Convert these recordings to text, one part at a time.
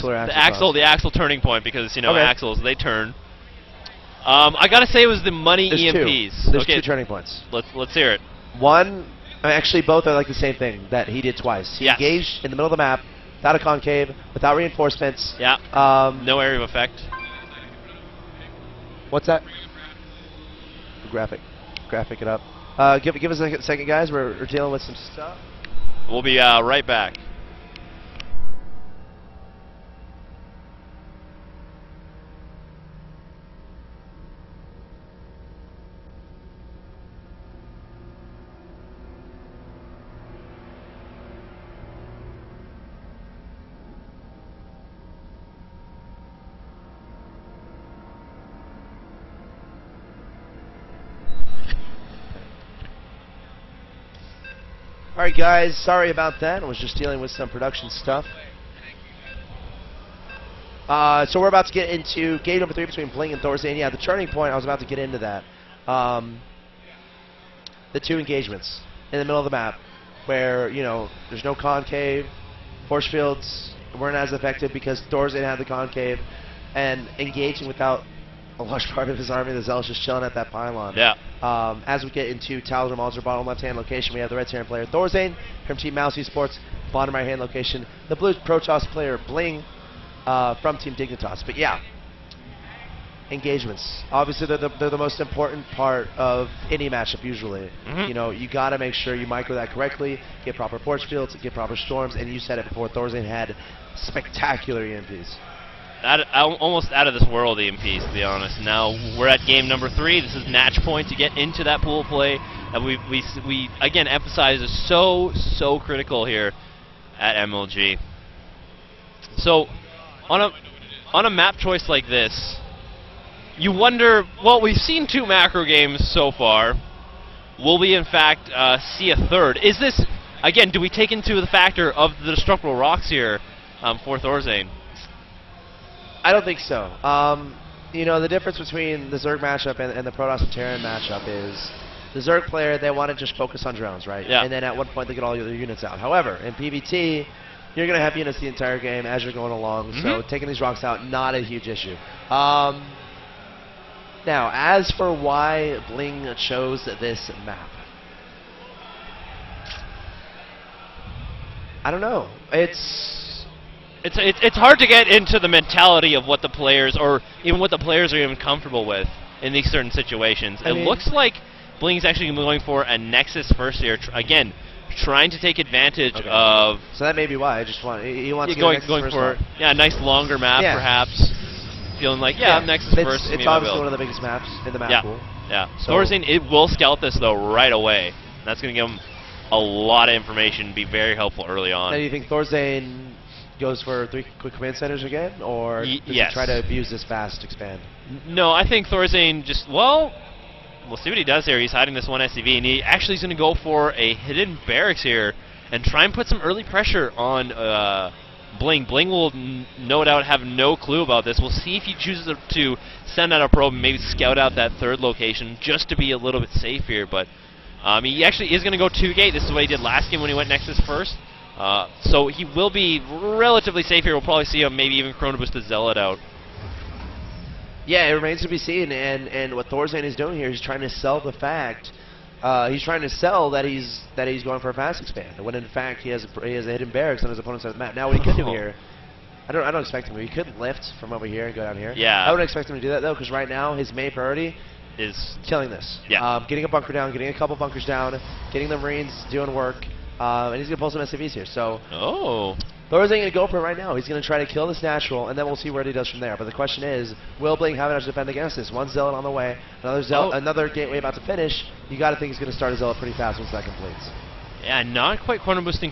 axle or axle? The axle turning point because, you know, Okay. axles, they turn. I got to say it was the money There's EMPs. There's okay. 2 turning points. Let's hear it. One, actually both are like the same thing that he did twice. He Yes. engaged in the middle of the map, without a concave, without reinforcements. Yeah. No area of effect. What's that? Graphic it up. Give us a second, guys. We're dealing with some stuff. We'll be right back. Alright guys, sorry about that. I was just dealing with some production stuff. So we're about to get into game number 3 between Bling and Thorzain. Yeah, the turning point, I was about to get into that. The 2 engagements in the middle of the map where, you know, there's no concave, force fields weren't as effective because Thorzain had the concave, and engaging without a large part of his army, the Zealous just chilling at that pylon. Yeah. As we get into Talisman Monster, bottom left-hand location, we have the red Terran player Thorzain from Team Mouse Esports. Bottom right-hand location, the blue Protoss player Bling from Team Dignitas. But yeah, engagements. Obviously, they're the most important part of any matchup usually. You know, you got to make sure you micro that correctly, get proper force fields, get proper storms, and you said it before, Thorzain had spectacular EMPs. Almost out of this world EMPs, to be honest. Now we're at game number 3. This is match point to get into that pool play that we again emphasize is so critical here at MLG. So on a map choice like this, you wonder. Well, we've seen 2 macro games so far. Will we in fact see a third? Is this again? Do we take into the factor of the destructible rocks here for Thorzain? I don't think so. You know, the difference between the Zerg matchup and the Protoss and Terran matchup is the Zerg player, they want to just focus on drones, right? Yeah. And then at one point they get all their units out. However, in PvT, you're going to have units the entire game as you're going along, so taking these rocks out, not a huge issue. Now, as for why Bling chose this map, I don't know. It's hard to get into the mentality of what the players, or even what the players are even comfortable with in these certain situations. It looks like Bling's actually going for a Nexus first here, again, trying to take advantage of. So that may be why. He wants to going for a nice longer map, perhaps. Feeling like Nexus first. It's obviously one of the biggest maps in the map pool. Yeah. So Thorzain, it will scout this though right away. That's going to give him a lot of information, be very helpful early on. Now, do you think Thorzain goes for 3 quick command centers again, or does he try to abuse this fast expand? No, I think Thorzain just, well, we'll see what he does here. He's hiding this one SCV, and he actually is going to go for a hidden barracks here and try and put some early pressure on Bling. Bling will no doubt have no clue about this. We'll see if he chooses to send out a probe and maybe scout out that 3rd location just to be a little bit safe here, but he actually is going to go 2-gate. This is what he did last game when he went Nexus first. So he will be relatively safe here. We'll probably see him maybe even Chrono Boost the Zealot out. Yeah, it remains to be seen. And what Thorzain is doing here is trying to sell the fact. He's trying to sell that he's going for a fast expand, when in fact he has a hidden barracks on his opponent's side of the map. Now what he could do here, I don't expect him. He could lift from over here and go down here. Yeah. I wouldn't expect him to do that though, because right now his main priority is killing this. Yeah. Getting a bunker down, getting a couple bunkers down, getting the Marines doing work. And he's going to pull some SCVs here. So Thorzain going to go for it right now. He's going to try to kill this natural, and then we'll see what he does from there. But the question is, will Bling have enough to defend against this? One Zealot on the way, another gateway about to finish. You got to think he's going to start a Zealot pretty fast once that completes. Yeah, not quite corner boosting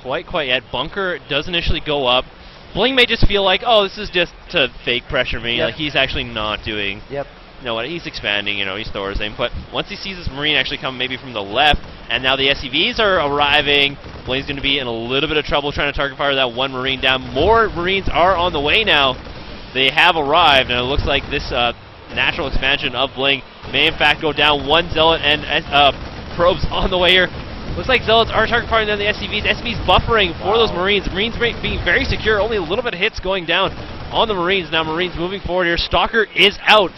quite yet. Bunker does initially go up. Bling may just feel like, oh, this is just to fake pressure me. Like he's actually not doing. You know what, he's expanding, you know, he's Thorzain, but once he sees this Marine actually come maybe from the left, and now the SCVs are arriving, Bling's going to be in a little bit of trouble trying to target fire that one Marine down. More Marines are on the way now. They have arrived, and it looks like this natural expansion of Bling may in fact go down. One Zealot and probes on the way here. Looks like Zealots are target firing on the SCVs. SCVs buffering for those Marines. Marines being very secure. Only a little bit of hits going down on the Marines. Now Marines moving forward here. Stalker is out,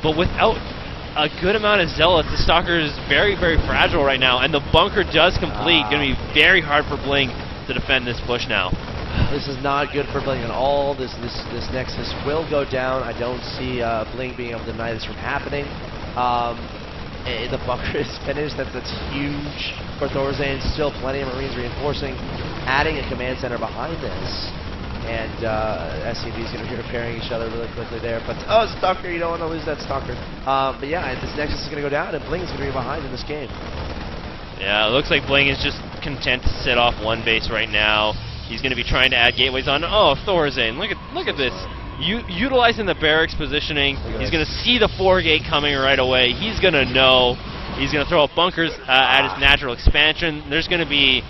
but without a good amount of Zealots, the Stalker is very, very fragile right now, and the bunker does complete. Going to be very hard for Bling to defend this push now. This is not good for Bling at all. This Nexus will go down. I don't see Bling being able to deny this from happening. The bunker is finished. That's huge for Thorzain. Still plenty of Marines reinforcing, adding a command center behind this. And SCV is going to be repairing each other really quickly there. But, Stalker, you don't want to lose that Stalker. But yeah, this Nexus is going to go down, and Bling is going to be behind in this game. Yeah, it looks like Bling is just content to sit off one base right now. He's going to be trying to add gateways on. Oh, Thorzain, look at this. Utilizing the barracks positioning, he's going to see the 4-gate coming right away. He's going to know. He's going to throw up bunkers at his natural expansion. There's going to be...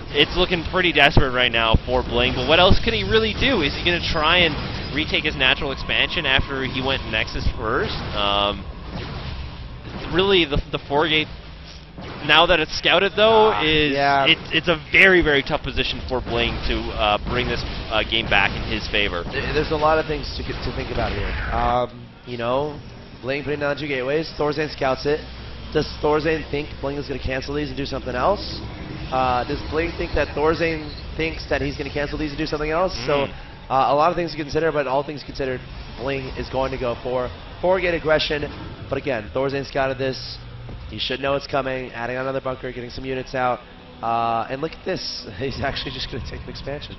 It's looking pretty desperate right now for Bling, but what else could he really do? Is he going to try and retake his natural expansion after he went Nexus first? Really, the 4-gate... Now that it's scouted, though, it's a very, very tough position for Bling to bring this game back in his favor. There's a lot of things to think about here. You know, Bling putting down 2 gateways. Thorzain scouts it. Does Thorzain think Bling is going to cancel these and do something else? Does Bling think that Thorzain thinks that he's going to cancel these and do something else? So a lot of things to consider, but all things considered, Bling is going to go for 4-gate aggression. But again, Thorzain scouted this. He should know it's coming, adding on another bunker, getting some units out. And look at this. He's actually just going to take an expansion.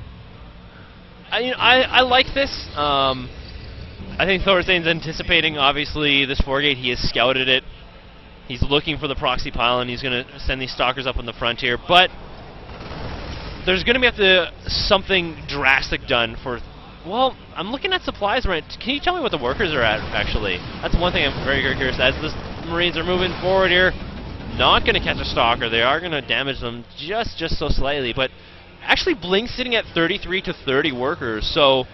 I like this. I think Thorzain's anticipating, obviously, this 4-gate. He has scouted it. He's looking for the proxy pylon. He's going to send these Stalkers up on the frontier. But there's going to be something drastic done for... Well, I'm looking at supplies right. Can you tell me what the workers are at, actually? That's one thing I'm very, very curious. As the Marines are moving forward here, not going to catch a Stalker. They are going to damage them just so slightly. But actually, Bling's sitting at 33 to 30 workers. So,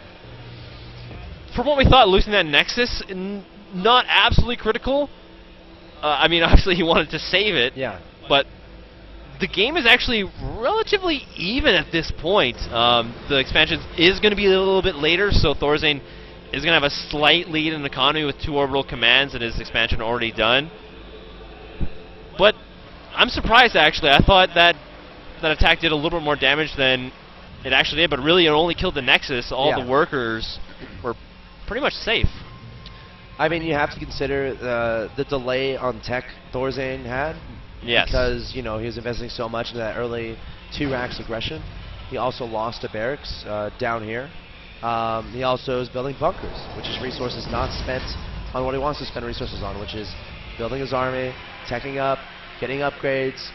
from what we thought, losing that Nexus, not absolutely critical. I mean, obviously, he wanted to save it. Yeah. But the game is actually relatively even at this point. The expansion is going to be a little bit later, so Thorzain is going to have a slight lead in economy with 2 orbital commands and his expansion already done. But I'm surprised, actually. I thought that attack did a little bit more damage than it actually did, but really it only killed the Nexus. All the workers were pretty much safe. I mean, you have to consider the delay on tech Thorzain had. Yes. Because, you know, he was investing so much into that early 2 racks aggression. He also lost a barracks down here. He also is building bunkers, which is resources not spent on what he wants to spend resources on, which is building his army, teching up, getting upgrades,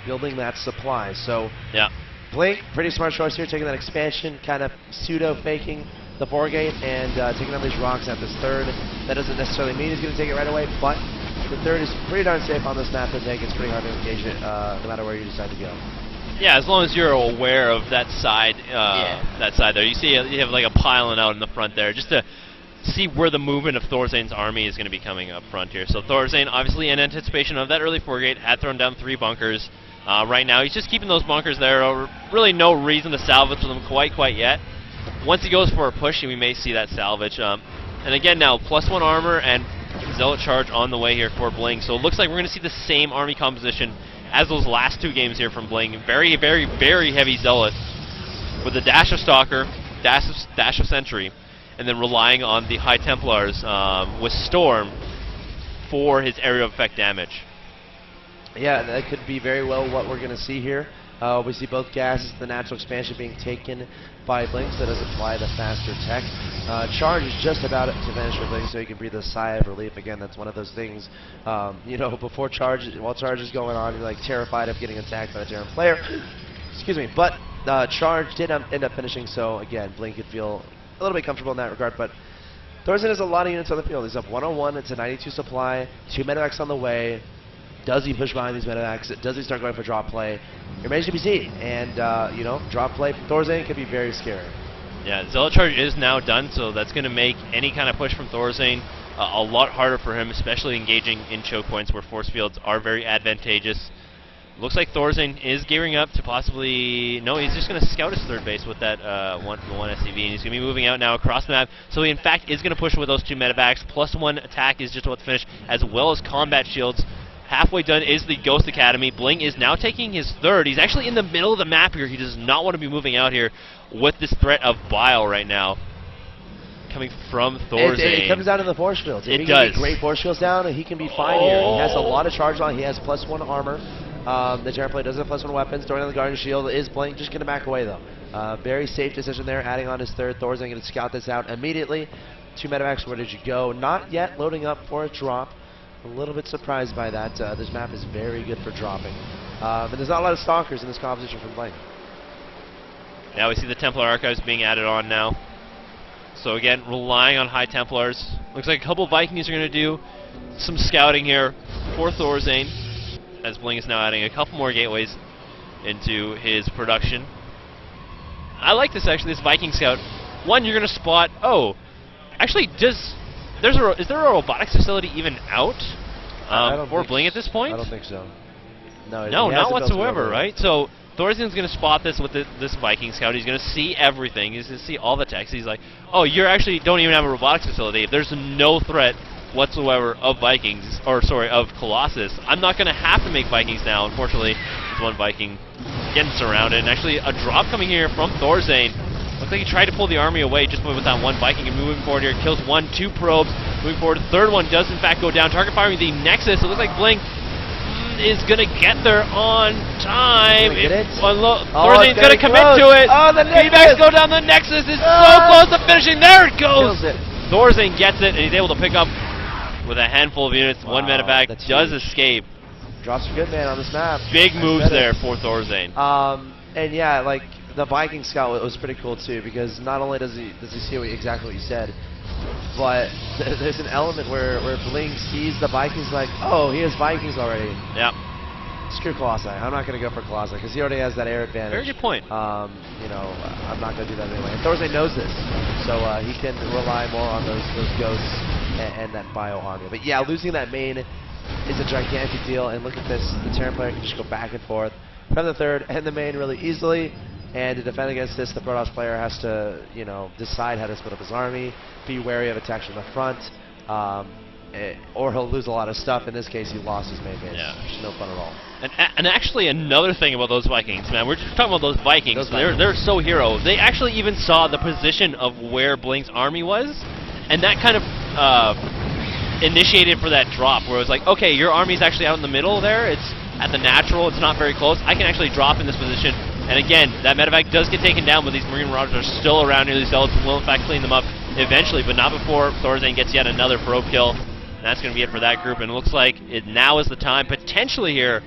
building that supply. So, Bling, pretty smart choice here, taking that expansion, kind of pseudo-faking the 4-gate and taking on these rocks at this 3rd. That doesn't necessarily mean he's going to take it right away, but the 3rd is pretty darn safe on this map to take. It's pretty hard to engage it no matter where you decide to go. Yeah, as long as you're aware of that side, that side there. You see, you have like a pylon out in the front there, just to see where the movement of Thorzain's army is going to be coming up front here. So Thorzain, obviously in anticipation of that early 4-gate, had thrown down 3 bunkers. Right now, he's just keeping those bunkers there. Really no reason to salvage them quite yet. Once he goes for a push, we may see that salvage. And again now, +1 armor and Zealot charge on the way here for Bling. So it looks like we're going to see the same army composition as those last 2 games here from Bling. Very, very, very heavy Zealot with a dash of Stalker, dash of Sentry, and then relying on the High Templars with Storm for his area of effect damage. Yeah, that could be very well what we're going to see here. We see both gases, the natural expansion being taken by Bling, so it does apply the faster tech. Charge is just about to finish for Bling, so he can breathe a sigh of relief. Again, that's one of those things, you know, before charge, while charge is going on, you're like terrified of getting attacked by a different player. Excuse me, but charge did end up finishing, so again, Bling could feel a little bit comfortable in that regard, but Thorzain has a lot of units on the field. He's up 101, it's a 92 supply, 2 medevacs on the way. Does he push behind these medevacs? Does he start going for drop play? Remains to be seen. And, you know, drop play from Thorzain could be very scary. Yeah, Zealot charge is now done, so that's going to make any kind of push from Thorzain a lot harder for him, especially engaging in choke points where force fields are very advantageous. Looks like Thorzain is gearing up to possibly... No, he's just going to scout his third base with that one SCV, and he's going to be moving out now across the map. So he, in fact, is going to push with those 2 medevacs. +1 attack is just about to finish, as well as combat shields. Halfway done is the Ghost Academy. Bling is now taking his third. He's actually in the middle of the map here. He does not want to be moving out here with this threat of Bile right now. Coming from Thorzain. It comes down to the force fields. If It he does. can get great force fields down, he can be fine here. He has a lot of charge on. He has +1 armor. The Terran player does have +1 weapons. Throwing on the Guardian Shield is Bling. Just going to back away, though. Very safe decision there, adding on his third. Thorzain going to scout this out immediately. 2 medevacs, where did you go? Not yet loading up for a drop. A little bit surprised by that. This map is very good for dropping. And there's not a lot of Stalkers in this composition from Bling. Now we see the Templar Archives being added on now. So again, relying on High Templars. Looks like a couple Vikings are going to do some scouting here for Thorzain, as Bling is now adding a couple more gateways into his production. I like this, actually, this Viking Scout. One, you're going to spot... Oh, actually, is there a robotics facility even out for Bling at this point? I don't think so. No, not whatsoever, right? So Thorzain's going to spot this with this Viking Scout. He's going to see everything. He's going to see all the text. He's like, oh, you actually don't even have a robotics facility. There's no threat whatsoever of Vikings, or sorry, of Colossus. I'm not going to have to make Vikings now, unfortunately. With one Viking getting surrounded. And actually, a drop coming here from Thorzain. Looks like he tried to pull the army away just with that one Viking, and moving forward here, kills 1, 2 probes. Moving forward, the third one does in fact go down. Target firing the Nexus. It looks like Bling is going to get there on time. Thorzain's going to commit to it. Oh, the Nexus! Feedbacks go down the Nexus. It's so close to finishing. There it goes. Thorzain gets it, and he's able to pick up with a handful of units. One medevac does escape. Drops a good man on this map. Big moves there for Thorzain. And yeah, like the Viking Scout was pretty cool too, because not only does he see exactly what you said, but there's an element where Bling sees the Vikings like, oh, he has Vikings already. Yep. Screw Colossi. I'm not going to go for Colossi because he already has that air advantage. Very good point. You know, I'm not going to do that anyway. And Thorzain knows this, so he can rely more on those ghosts and that bio army. But yeah, losing that main is a gigantic deal. And look at this. The Terran player can just go back and forth from the third and the main really easily. And to defend against this, the Protoss player has to, you know, decide how to split up his army, be wary of attacks from the front, or he'll lose a lot of stuff. In this case, he lost his main base. Yeah. Which is no fun at all. And actually, another thing about those Vikings, man, we're just talking about those Vikings. They're so hero. They actually even saw the position of where Bling's army was, and that kind of initiated for that drop, where it was like, okay, your army's actually out in the middle there. It's at the natural. It's not very close. I can actually drop in this position. And again, that medevac does get taken down, but these Marine Marauders are still around here. These Zealots will in fact clean them up eventually, but not before Thorzain gets yet another probe kill. And that's going to be it for that group. And it looks like now is the time, potentially here,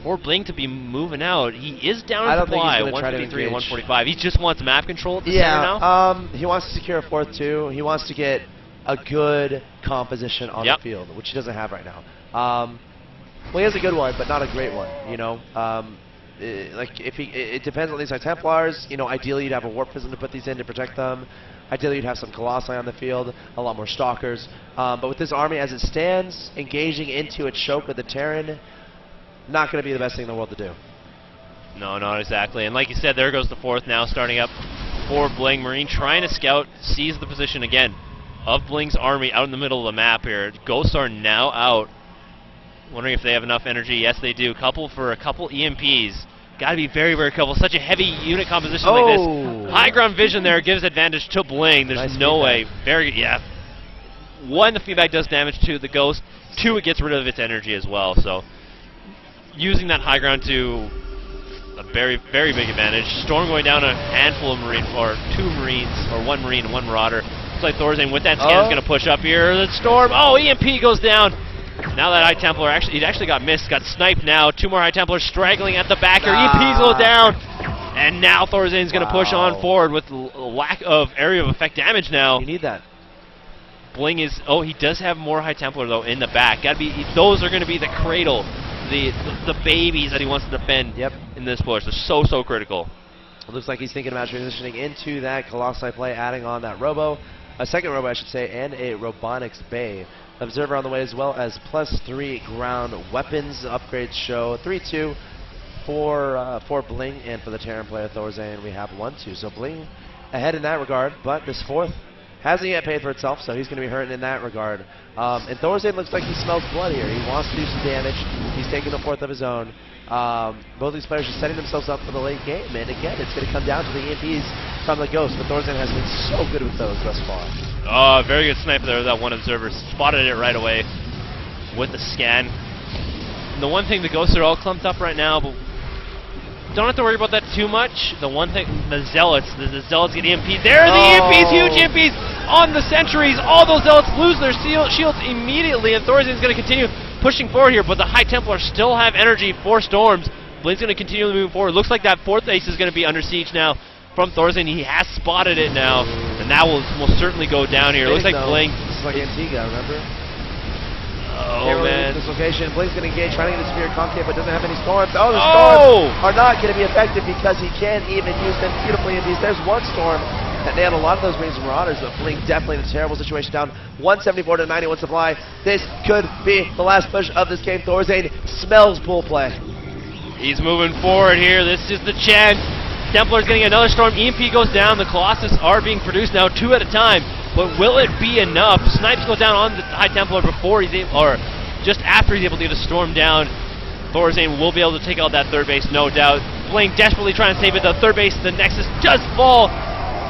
for Bling to be moving out. He is down in supply, 153 and 145. He just wants map control at the center now. He wants to secure a fourth too. He wants to get a good composition on the field, which he doesn't have right now. Well, he has a good one, but not a great one, you know. It depends on these High Templars. You know, ideally you'd have a Warp Prism to put these in to protect them. Ideally you'd have some Colossi on the field, a lot more Stalkers. But with this army as it stands, engaging into a choke with the Terran, not going to be the best thing in the world to do. No, not exactly. And like you said, there goes the fourth now, starting up for Bling. Marine trying to scout, sees the position again of Bling's army out in the middle of the map here. Ghosts are now out. Wondering if they have enough energy. Yes, they do. For a couple EMPs. Got to be very, very careful. Such a heavy unit composition like this. High ground vision there gives advantage to Bling. There's no way. Very, yeah. One, the feedback does damage to the Ghost. Two, it gets rid of its energy as well. So, using that high ground to a very, very big advantage. Storm going down a handful of Marine, or 2 Marines, or 1 Marine and 1 Marauder. Looks like Thorzain with that scan is going to push up here. The Storm, EMP goes down. Now that High Templar, it actually got missed, got sniped now. 2 more High Templars straggling at the back here. EMPs go down. And now Thorzain's going to push on forward with lack of area of effect damage now. You need that. Bling is, he does have more High Templar though in the back. Those are going to be the cradle, the babies that he wants to defend in this push. They're so critical. It looks like he's thinking about transitioning into that Colossi play, adding on that Robo. A second Robo, I should say, and a Robotics Bay. Observer on the way, as well as +3 ground weapons upgrades show. 3-2 for Bling and for the Terran player Thorzain, we have 1-2. So Bling ahead in that regard, but this fourth hasn't yet paid for itself, so he's going to be hurting in that regard. And Thorzain looks like he smells blood here. He wants to do some damage. He's taking the fourth of his own. Both these players are setting themselves up for the late game, and again, it's going to come down to the EMPs from the Ghost, but Thorzain has been so good with those thus far. Oh, very good sniper there. That one observer spotted it right away with the scan. And the one thing, the Ghosts are all clumped up right now, but don't have to worry about that too much. The one thing, the Zealots get EMPs. There are the EMPs, huge EMPs on the sentries. All those Zealots lose their shields immediately, and Thorzain's going to continue pushing forward here, but the High Templars still have energy for storms. Bling's going to continue moving forward. Looks like that fourth ace is going to be under siege now from Thorzain. He has spotted it now, and that will certainly go down here. Looks like Bling. This is like Antigua, remember? Oh, man. This location. Bling's going to engage, trying to get a Spear concave, but doesn't have any storms. Oh, the storms are not going to be effective because he can't even use them beautifully in these. There's one storm that nailed a lot of those Marines and Marauders, but Bling definitely in a terrible situation, down 174 to 91 supply. This could be the last push of this game. Thorzain smells pool play. He's moving forward here. This is the chance. Templar's getting another storm. EMP goes down. The Colossus are being produced now 2 at a time. But will it be enough? Snipes go down on the High Templar before he's able, or just after he's able to get a storm down. Thorzain will be able to take out that third base, no doubt. Bling desperately trying to save it. The third base, the Nexus does fall.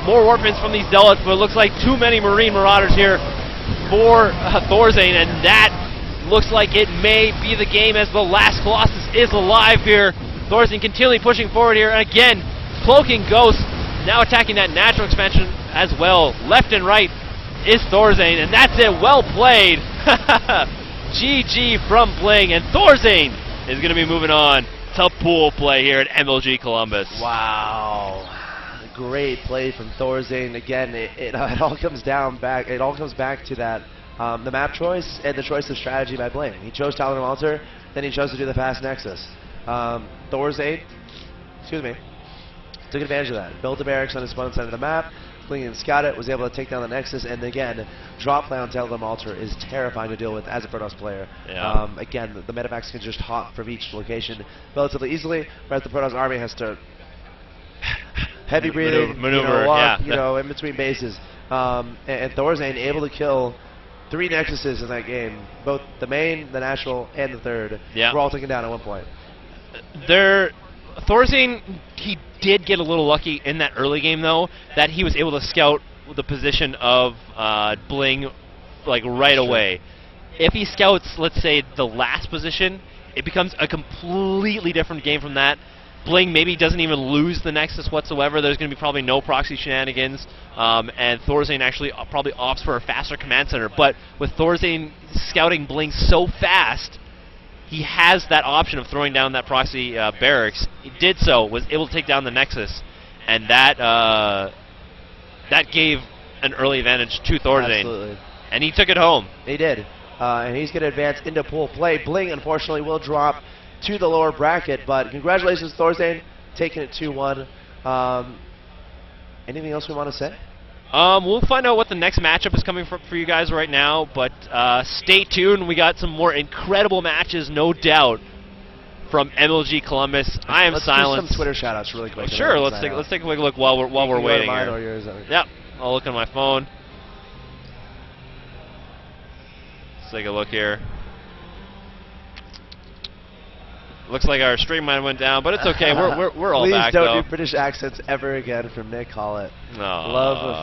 More Warpins from these Zealots, but it looks like too many Marine Marauders here for Thorzain, and that looks like it may be the game as the last Colossus is alive here. Thorzain continually pushing forward here, and again, cloaking Ghosts, now attacking that natural expansion as well. Left and right is Thorzain, and that's it. Well played. GG from Bling, and Thorzain is going to be moving on to pool play here at MLG Columbus. Wow. Great play from Thorzain. Again, it all comes back to that the map choice and the choice of strategy by Bling. He chose Talon Altar, then he chose to do the fast Nexus. Thorzain, took advantage of that. Built a barracks on his opponent's side of the map. Bling and scout it, was able to take down the Nexus, and again, drop play on Talon Altar is terrifying to deal with as a Protoss player. Yeah. Again, the medevacs can just hop from each location relatively easily, whereas the Protoss army has to heavy breathing, maneuver, walk, in between bases. And Thorzain able to kill 3 Nexuses in that game. Both the main, the natural, and the third were all taken down at one point. Thorzain, he did get a little lucky in that early game, though, that he was able to scout the position of Bling like right away. If he scouts, let's say, the last position, it becomes a completely different game from that. Bling maybe doesn't even lose the Nexus whatsoever. There's going to be probably no proxy shenanigans, and Thorzain actually probably opts for a faster command center. But with Thorzain scouting Bling so fast, he has that option of throwing down that proxy barracks. He did so, was able to take down the Nexus, and that gave an early advantage to Thorzain. Absolutely. And he took it home. He did. And he's going to advance into pool play. Bling, unfortunately, will drop to the lower bracket, but congratulations, Thorzain, taking it 2-1. Anything else we want to say? We'll find out what the next matchup is coming for you guys right now, but stay tuned. We got some more incredible matches, no doubt, from MLG Columbus. I am Silence. Let's do some Twitter shoutouts really quick. Sure, let's take a quick look while we're waiting here. Or yours, yep, I'll look on my phone. Let's take a look here. Looks like our stream might have went down, but it's okay. We're all Please back, don't though. do British accents ever again from Nick Hollett. No. Love